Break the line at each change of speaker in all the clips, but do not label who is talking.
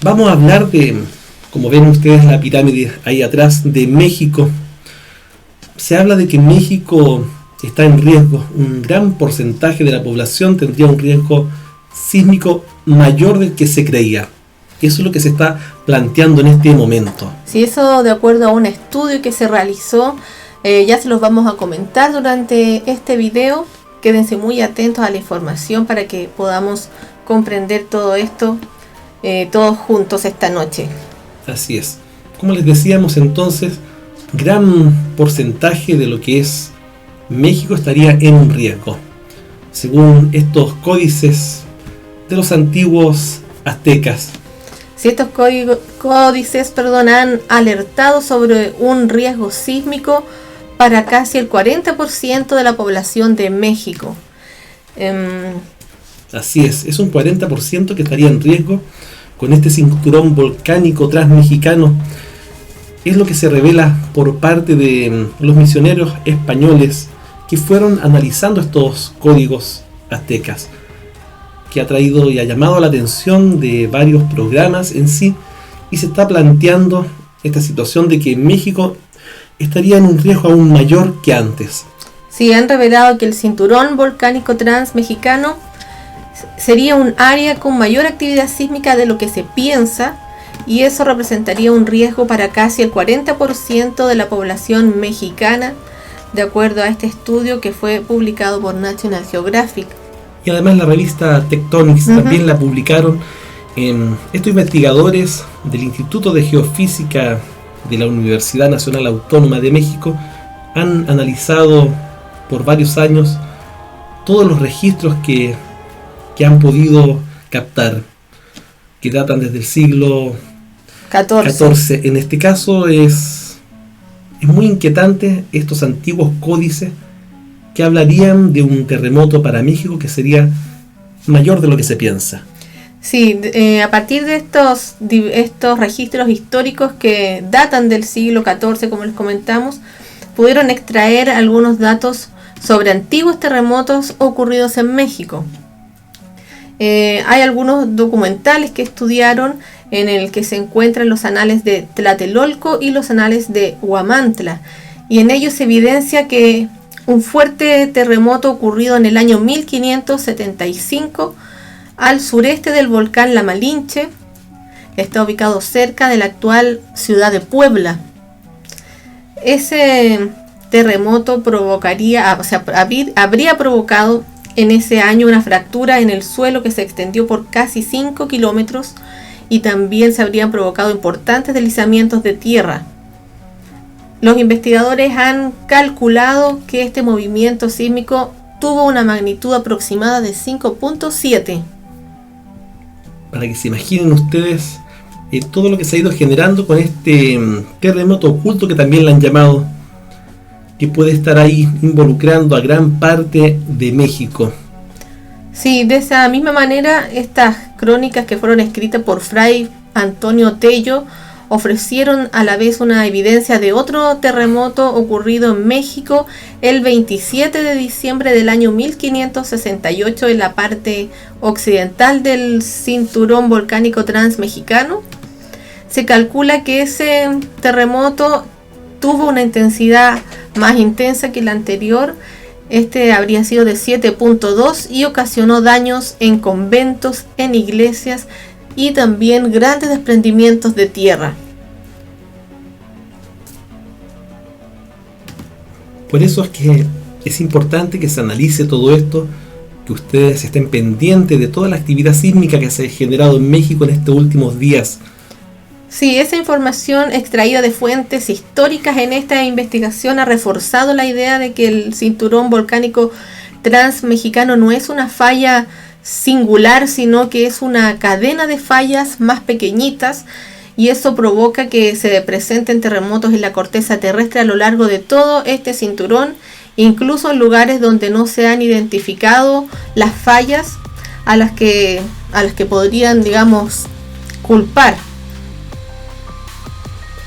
Vamos a hablar de, como ven ustedes la pirámide ahí atrás, de México. Se habla de que México está en riesgo. Un gran porcentaje de la población tendría un riesgo sísmico mayor del que se creía. Eso es lo que se está planteando en este momento.
Sí, eso de acuerdo a un estudio que se realizó, ya se los vamos a comentar durante este video. Quédense muy atentos a la información para que podamos comprender todo esto todos juntos esta noche.
Así es. Como les decíamos entonces, gran porcentaje de lo que es México estaría en un riesgo. Según estos códices de los antiguos aztecas.
Si estos códices han alertado sobre un riesgo sísmico para casi el 40% de la población de México.
Así es un 40% que estaría en riesgo con este cinturón volcánico transmexicano. Es lo que se revela por parte de los misioneros españoles que fueron analizando estos códigos aztecas, que ha traído y ha llamado la atención de varios programas en sí, y se está planteando esta situación de que México estaría en un riesgo aún mayor que antes.
Sí, han revelado que el cinturón volcánico transmexicano sería un área con mayor actividad sísmica de lo que se piensa, y eso representaría un riesgo para casi el 40% de la población mexicana, de acuerdo a este estudio que fue publicado por National Geographic.
Y además la revista Tectonics también la publicaron. Estos investigadores del Instituto de Geofísica de la Universidad Nacional Autónoma de México han analizado por varios años todos los registros que han podido captar, que datan desde el siglo XIV. En este caso es muy inquietante estos antiguos códices que hablarían de un terremoto para México que sería mayor de lo que se piensa.
Sí, a partir de estos registros históricos que datan del siglo XIV, como les comentamos, pudieron extraer algunos datos sobre antiguos terremotos ocurridos en México. Hay algunos documentales que estudiaron en el que se encuentran los anales de Tlatelolco y los anales de Huamantla, y en ellos se evidencia que un fuerte terremoto ocurrido en el año 1575 al sureste del volcán La Malinche, está ubicado cerca de la actual ciudad de Puebla. Ese terremoto habría provocado en ese año una fractura en el suelo que se extendió por casi 5 kilómetros, y también se habrían provocado importantes deslizamientos de tierra. Los investigadores han calculado que este movimiento sísmico tuvo una magnitud aproximada de 5.7.
Para que se imaginen ustedes todo lo que se ha ido generando con este terremoto oculto, que también le han llamado, que puede estar ahí involucrando a gran parte de México.
Sí, de esa misma manera, estas crónicas que fueron escritas por Fray Antonio Tello ofrecieron a la vez una evidencia de otro terremoto ocurrido en México el 27 de diciembre del año 1568 en la parte occidental del cinturón volcánico transmexicano. Se calcula que ese terremoto tuvo una intensidad más intensa que el anterior. Este habría sido de 7.2 y ocasionó daños en conventos, en iglesias y también grandes desprendimientos de tierra.
Por eso es que es importante que se analice todo esto, que ustedes estén pendientes de toda la actividad sísmica que se ha generado en México en estos últimos días.
Sí, esa información extraída de fuentes históricas en esta investigación ha reforzado la idea de que el cinturón volcánico transmexicano no es una falla singular, sino que es una cadena de fallas más pequeñitas, y eso provoca que se presenten terremotos en la corteza terrestre a lo largo de todo este cinturón, incluso en lugares donde no se han identificado las fallas a las que podrían, culpar.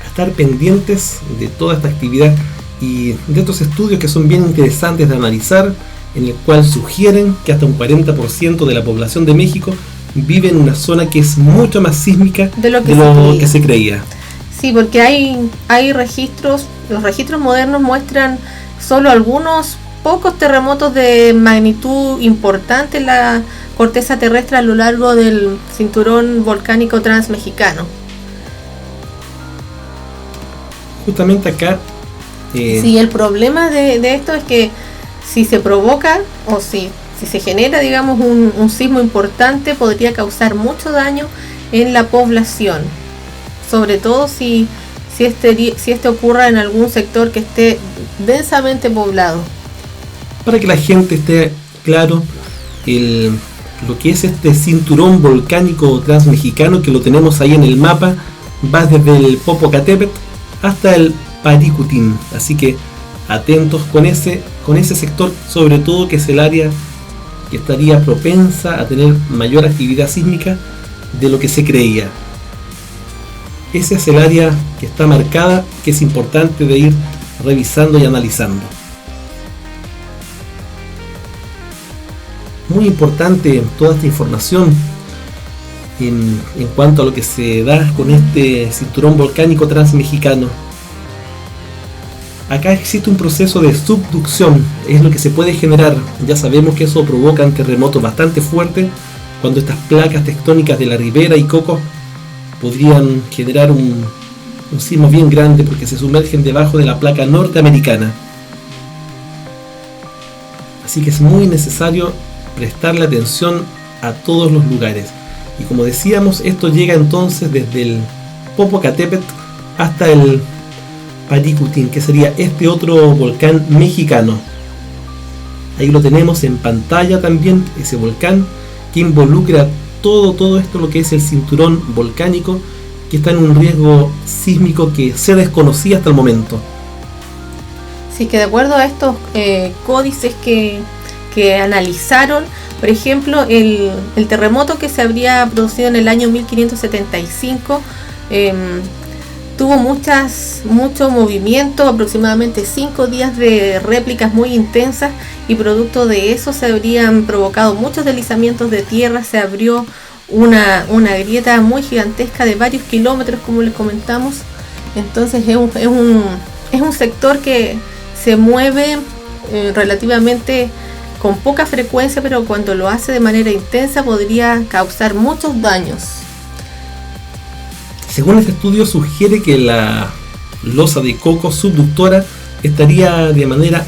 Estar pendientes de toda esta actividad y de estos estudios que son bien interesantes de analizar, en el cual sugieren que hasta un 40% de la población de México vive en una zona que es mucho más sísmica
de lo
que se creía.
Sí, porque hay registros, los registros modernos muestran solo algunos pocos terremotos de magnitud importante en la corteza terrestre a lo largo del cinturón volcánico transmexicano.
Justamente acá...
Sí, el problema de esto es que si se provoca o si se genera, digamos, un sismo importante, podría causar mucho daño en la población, sobre todo si este ocurra en algún sector que esté densamente poblado.
Para que la gente esté claro, lo que es este cinturón volcánico transmexicano, que lo tenemos ahí en el mapa, va desde el Popocatépetl hasta el Paricutín, así que atentos con ese sector, sobre todo que es el área que estaría propensa a tener mayor actividad sísmica de lo que se creía. Ese es el área que está marcada, que es importante de ir revisando y analizando. Muy importante toda esta información en cuanto a lo que se da con este cinturón volcánico transmexicano. Acá existe un proceso de subducción, es lo que se puede generar. Ya sabemos que eso provoca terremotos bastante fuertes, cuando estas placas tectónicas de la ribera y Cocos podrían generar un sismo bien grande, porque se sumergen debajo de la placa norteamericana. Así que es muy necesario prestarle atención a todos los lugares. Y como decíamos, esto llega entonces desde el Popocatépetl hasta el Paricutín, que sería este otro volcán mexicano. Ahí lo tenemos en pantalla también, ese volcán que involucra todo esto, lo que es el cinturón volcánico, que está en un riesgo sísmico que se desconocía hasta el momento.
Sí, que de acuerdo a estos códices que analizaron, por ejemplo, el terremoto que se habría producido en el año 1575 tuvo mucho movimiento, aproximadamente 5 días de réplicas muy intensas, y producto de eso se habrían provocado muchos deslizamientos de tierra. Se abrió una grieta muy gigantesca de varios kilómetros, como les comentamos. Entonces es un sector que se mueve relativamente con poca frecuencia, pero cuando lo hace de manera intensa podría causar muchos daños.
Según este estudio, sugiere que la losa de Cocos subductora estaría de manera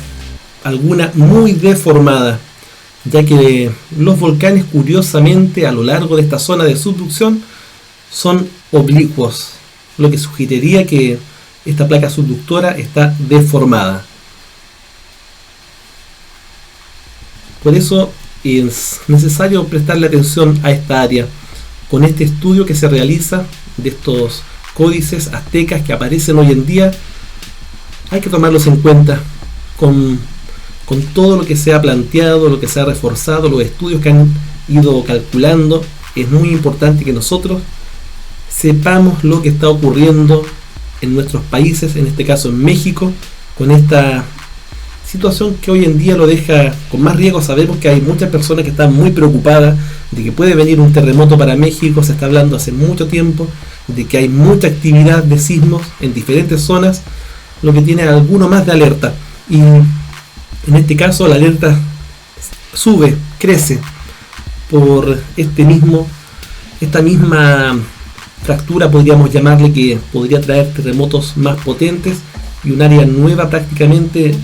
alguna muy deformada, ya que los volcanes, curiosamente, a lo largo de esta zona de subducción son oblicuos, lo que sugeriría que esta placa subductora está deformada. Por eso es necesario prestarle atención a esta área, con este estudio que se realiza de estos códices aztecas que aparecen hoy en día. Hay que tomarlos en cuenta con todo lo que se ha planteado, lo que se ha reforzado, los estudios que han ido calculando. Es muy importante que nosotros sepamos lo que está ocurriendo en nuestros países, en este caso en México, con esta situación que hoy en día lo deja con más riesgo. Sabemos que hay muchas personas que están muy preocupadas de que puede venir un terremoto para México. Se está hablando hace mucho tiempo de que hay mucha actividad de sismos en diferentes zonas, lo que tiene alguno más de alerta, y en este caso la alerta crece por esta misma fractura, podríamos llamarle, que podría traer terremotos más potentes, y un área nueva prácticamente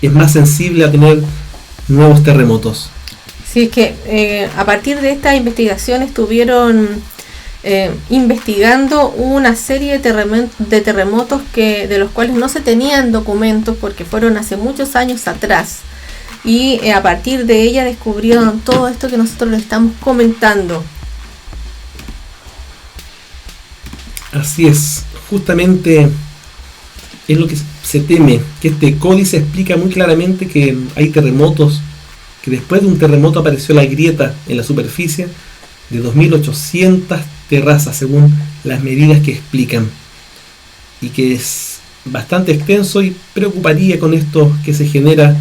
es más sensible a tener nuevos terremotos.
Sí, es que a partir de esta investigación estuvieron investigando una serie de terremotos de los cuales no se tenían documentos porque fueron hace muchos años atrás, y a partir de ella descubrieron todo esto que nosotros les estamos comentando.
Así es, justamente es lo que se teme, que este códice explica muy claramente que hay terremotos, que después de un terremoto apareció la grieta en la superficie de 2.800 terrazas, según las medidas que explican, y que es bastante extenso, y preocuparía con esto que se genera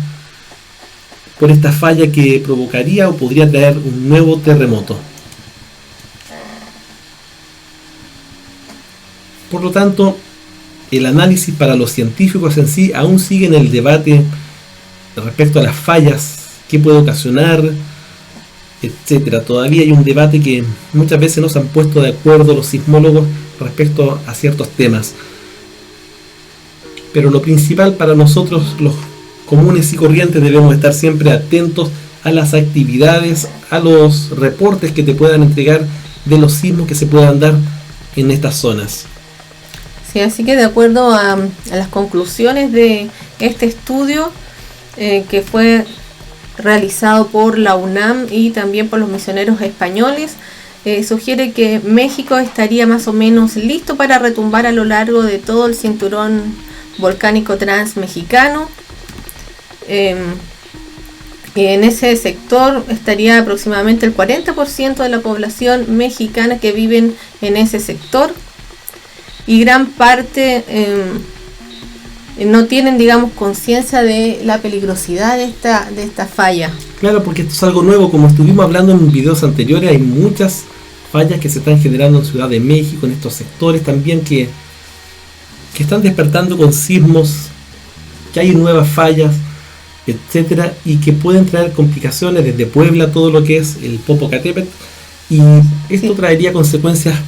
por esta falla que provocaría o podría traer un nuevo terremoto. Por lo tanto, el análisis para los científicos en sí aún sigue en el debate respecto a las fallas, qué puede ocasionar, etcétera. Todavía hay un debate que muchas veces no se han puesto de acuerdo los sismólogos respecto a ciertos temas. Pero lo principal para nosotros, los comunes y corrientes, debemos estar siempre atentos a las actividades, a los reportes que te puedan entregar de los sismos que se puedan dar en estas zonas.
Sí, así que de acuerdo a las conclusiones de este estudio que fue realizado por la UNAM y también por los misioneros españoles, sugiere que México estaría más o menos listo para retumbar a lo largo de todo el cinturón volcánico transmexicano. En ese sector estaría aproximadamente el 40% de la población mexicana que viven en ese sector, y gran parte no tienen, digamos, conciencia de la peligrosidad de esta falla.
Claro, porque esto es algo nuevo, como estuvimos hablando en videos anteriores, hay muchas fallas que se están generando en Ciudad de México, en estos sectores también que están despertando con sismos, que hay nuevas fallas, etcétera, y que pueden traer complicaciones desde Puebla, todo lo que es el Popocatépetl, y esto traería consecuencias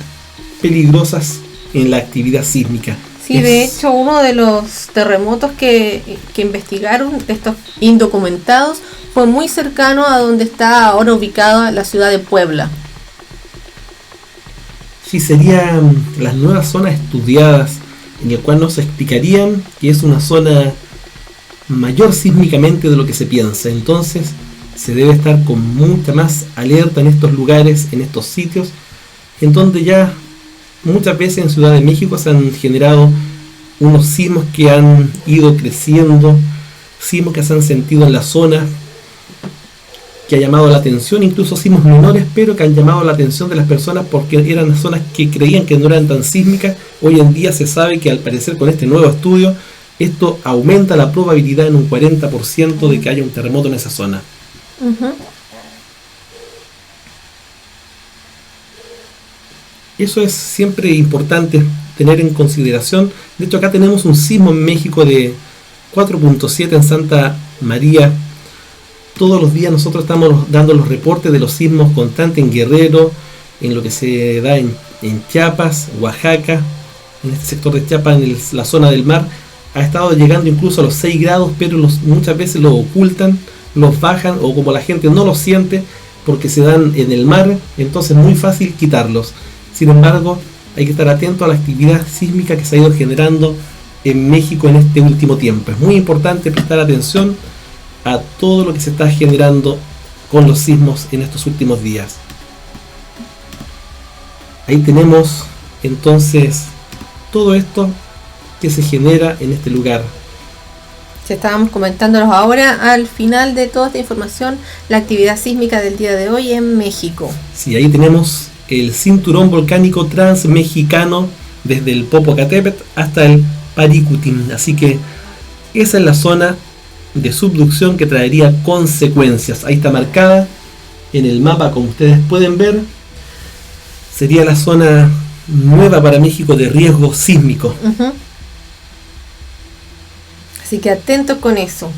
peligrosas en la actividad sísmica.
Sí, de hecho, uno de los terremotos que investigaron, estos indocumentados, fue muy cercano a donde está ahora ubicada la ciudad de Puebla.
Sí, serían las nuevas zonas estudiadas, en el cual nos explicarían que es una zona mayor sísmicamente de lo que se piensa. Entonces se debe estar con mucha más alerta en estos lugares, en estos sitios, en donde ya muchas veces en Ciudad de México se han generado unos sismos que han ido creciendo, sismos que se han sentido en la zona, que ha llamado la atención, incluso sismos menores, pero que han llamado la atención de las personas porque eran zonas que creían que no eran tan sísmicas. Hoy en día se sabe que al parecer con este nuevo estudio, esto aumenta la probabilidad en un 40% de que haya un terremoto en esa zona.
Uh-huh.
Eso es siempre importante tener en consideración. De hecho, acá tenemos un sismo en México de 4.7 en Santa María. Todos los días nosotros estamos dando los reportes de los sismos constantes en Guerrero, en lo que se da en Chiapas, Oaxaca, en este sector de Chiapas, en la zona del mar. Ha estado llegando incluso a los 6 grados, pero muchas veces los ocultan, los bajan, o como la gente no los siente porque se dan en el mar, entonces es muy fácil quitarlos. Sin embargo, hay que estar atento a la actividad sísmica que se ha ido generando en México en este último tiempo. Es muy importante prestar atención a todo lo que se está generando con los sismos en estos últimos días. Ahí tenemos entonces todo esto que se genera en este lugar.
Ya estábamos comentándolos ahora al final de toda esta información, la actividad sísmica del día de hoy en México.
Sí, ahí tenemos el cinturón volcánico transmexicano desde el Popocatépetl hasta el Paricutín. Así que esa es la zona de subducción que traería consecuencias. Ahí está marcada en el mapa, como ustedes pueden ver. Sería la zona nueva para México de riesgo sísmico.
Uh-huh. Así que atentos con eso.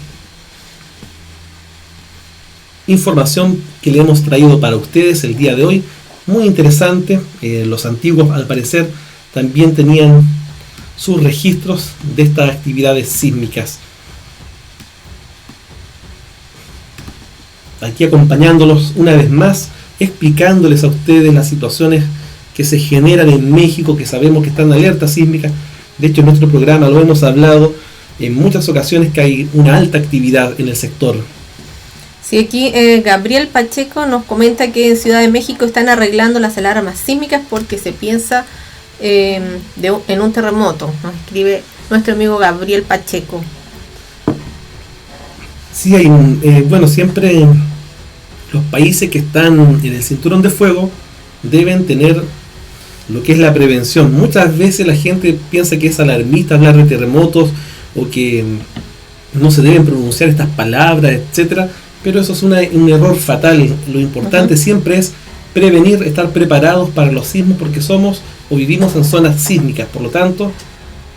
Información que le hemos traído para ustedes el día de hoy. Muy interesante. Los antiguos, al parecer, también tenían sus registros de estas actividades sísmicas. Aquí acompañándolos una vez más, explicándoles a ustedes las situaciones que se generan en México, que sabemos que están en alerta sísmica. De hecho, en nuestro programa lo hemos hablado en muchas ocasiones, que hay una alta actividad en el sector.
Sí, aquí Gabriel Pacheco nos comenta que en Ciudad de México están arreglando las alarmas sísmicas porque se piensa en un terremoto. Nos escribe nuestro amigo Gabriel Pacheco.
Sí, hay siempre los países que están en el cinturón de fuego deben tener lo que es la prevención. Muchas veces la gente piensa que es alarmista hablar de terremotos o que no se deben pronunciar estas palabras, etcétera, pero eso es un error fatal. Lo importante siempre es prevenir, estar preparados para los sismos, porque somos o vivimos en zonas sísmicas. Por lo tanto,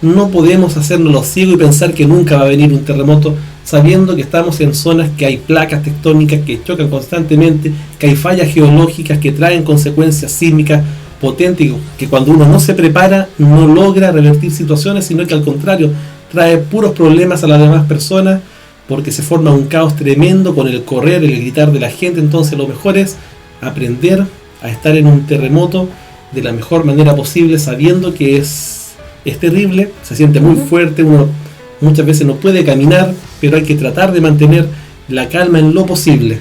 no podemos hacernos los ciegos y pensar que nunca va a venir un terremoto, sabiendo que estamos en zonas que hay placas tectónicas que chocan constantemente, que hay fallas geológicas que traen consecuencias sísmicas potentes, que cuando uno no se prepara no logra revertir situaciones, sino que al contrario trae puros problemas a las demás personas, porque se forma un caos tremendo con el correr, el gritar de la gente. Entonces lo mejor es aprender a estar en un terremoto de la mejor manera posible, sabiendo que es terrible, se siente muy fuerte, uno muchas veces no puede caminar, pero hay que tratar de mantener la calma en lo posible.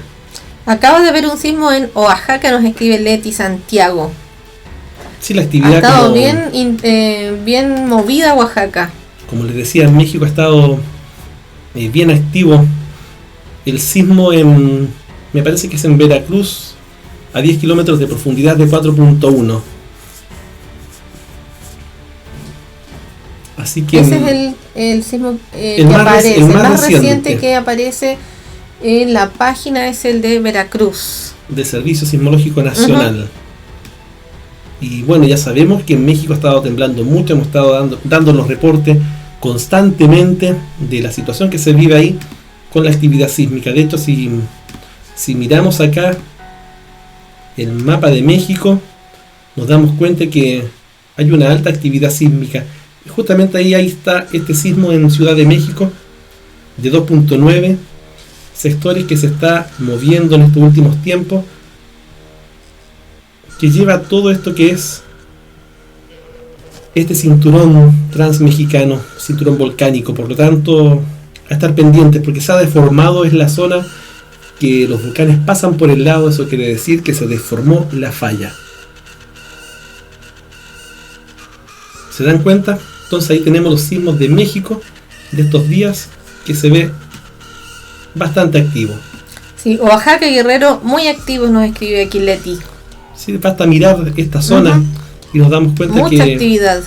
Acabo de ver un sismo en Oaxaca, nos escribe Leti Santiago.
Sí, la actividad
ha estado bien movida Oaxaca. Como les decía, en México ha estado bien activo el sismo me parece que es en Veracruz, a 10 kilómetros de profundidad de 4.1. Así que ese es el sismo que aparece, el más reciente que aparece en la página es el de Veracruz, de Servicio Sismológico Nacional. Y bueno, ya sabemos que en México ha estado temblando mucho, hemos estado dando los reportes constantemente de la situación que se vive ahí con la actividad sísmica. De hecho, si miramos acá el mapa de México, nos damos cuenta que hay una alta actividad sísmica. Y justamente ahí está este sismo en Ciudad de México de 2.9 sectores que se está moviendo en estos últimos tiempos, que lleva todo esto que es este cinturón transmexicano, cinturón volcánico. Por lo tanto, a estar pendientes, porque se ha deformado, es la zona que los volcanes pasan por el lado. Eso quiere decir que se deformó la falla. ¿Se dan cuenta? Entonces ahí tenemos los sismos de México de estos días, que se ve bastante activo. Sí, Oaxaca y Guerrero muy activos, nos escribe aquí Leti. Sí, basta mirar esta zona y nos damos cuenta que mucha actividad.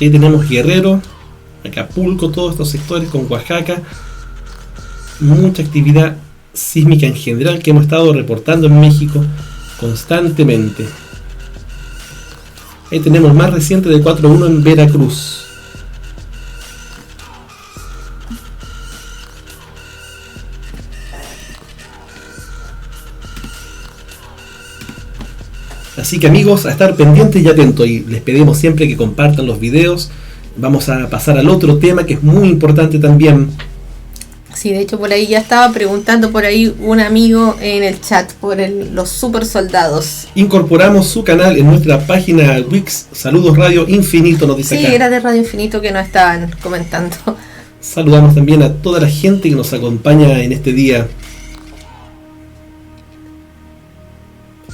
Ahí tenemos Guerrero, Acapulco, todos estos sectores con Oaxaca. Mucha actividad sísmica en general que hemos estado reportando en México constantemente. Ahí tenemos el más reciente de 4.1 en Veracruz. Así que amigos, a estar pendientes y atentos, y les pedimos siempre que compartan los videos. Vamos a pasar al otro tema que es muy importante también. Sí, de hecho por ahí ya estaba preguntando por ahí un amigo en el chat por los super soldados. Incorporamos su canal en nuestra página Wix. Saludos Radio Infinito, nos dice acá. Sí, era de Radio Infinito que nos estaban comentando. Saludamos también a toda la gente que nos acompaña en este día.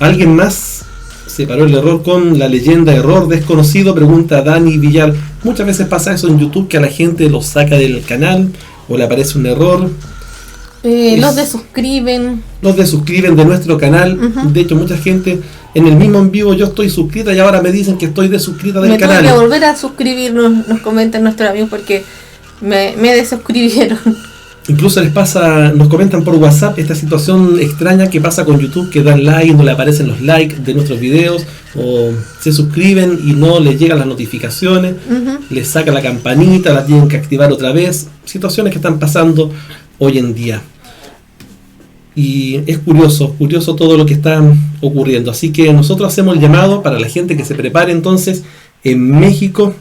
¿Alguien más separó el error con la leyenda error desconocido? Pregunta Dani Villar. Muchas veces pasa eso en YouTube, que a la gente lo saca del canal o le aparece un error. Los desuscriben. Los desuscriben de nuestro canal. De hecho, mucha gente en el mismo en vivo, yo estoy suscrita y ahora me dicen que estoy desuscrita del canal. Me tuve que volver a suscribirnos, nos comentan nuestros amigos, porque me desuscribieron. Incluso les pasa, nos comentan por WhatsApp esta situación extraña que pasa con YouTube, que dan like, no le aparecen los likes de nuestros videos, o se suscriben y no les llegan las notificaciones, les saca la campanita, la tienen que activar otra vez. Situaciones que están pasando hoy en día. Y es curioso todo lo que está ocurriendo. Así que nosotros hacemos el llamado para la gente que se prepare entonces en México.